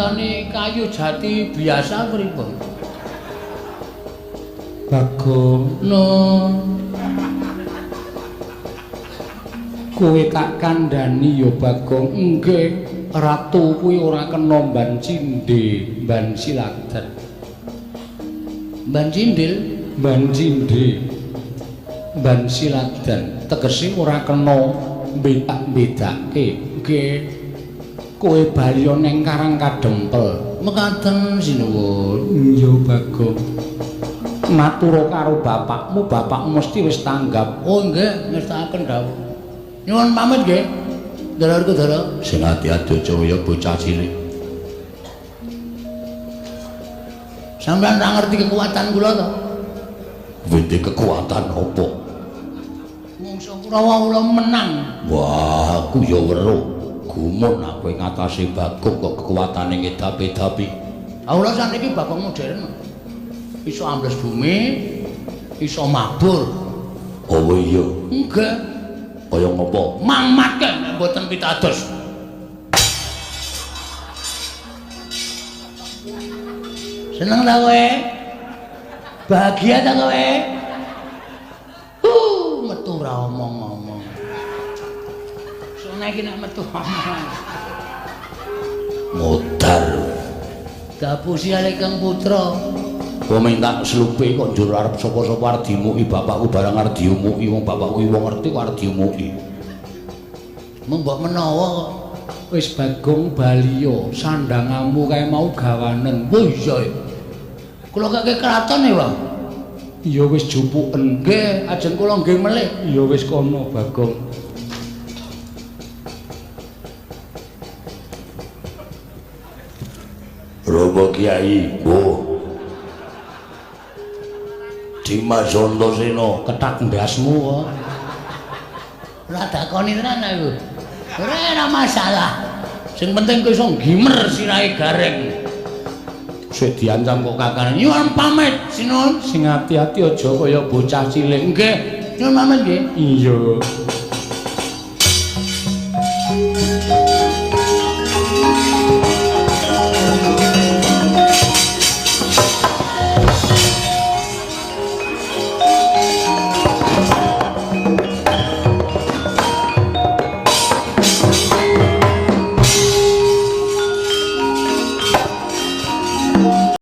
nyatane kayu jati biasa pripun? Bagong, No. kowe tak kandhani ya Bagong, nggih. Ratu kuwi ora kena mban cindhe, mban siladan. Mban cindil, Mban cindhe, mban siladan. Tegese ora kena mbetak-bedake. Nggih. Kowe bali ning Karang Kadempel. mekaten sinuwun. Iya Bagong. Matur karo bapakmu, bapakmu mesti wis tanggap. Oh nggih, ngestakaken dawuh. Nyuwun pamit nggih. Dalarku dalah. Sing ati-ati aja kaya bocah cilik. Sampeyan ora ngerti kekuatan kula to? Wente kekuatan apa? Mungsuh Kurawa menang. Wah, aku ya weruh. Gumun aku ngatasi Bagong kok kekuatane ngedapi-dapi. Aula saniki Bagong modern. Iso ambles bumi, iso mabur. Oh iya, Nggih. kaya ngopo? Mangmake nek mboten pitados. Seneng ta kowe? Bahagia ta kowe? Metu ora omong-omong. Sone iki nek metu omong. Modar. Dapusi ale Kang Putra. Kok minta slupe kok njur arep sapa-sapa arep dimuki bapakku barang arep diumuki wong bapakku wong ngerti kok arep diumuki. Mbok menawa kok. Wis Bagong baliya, sandangamu kae mau gawanen. Oh iya. Kula kakek kraton ya, Bang. Ya wis jupuken. Nggih, ajeng kula nggih melih. Ya wis kono Bagong. Robo Kiai, oh. Dimas Antasena Ketak ndasmu kok. Ora dakoni tenan aku. Ora masalah. Sing penting kowe iso gimer sirahe gareng. Sik diancam kok kakane. Nyuwun pamit, sinuwun. Sing ati-ati aja kaya bocah cilik. Nggih, nyuwun pamit nggih. Iya.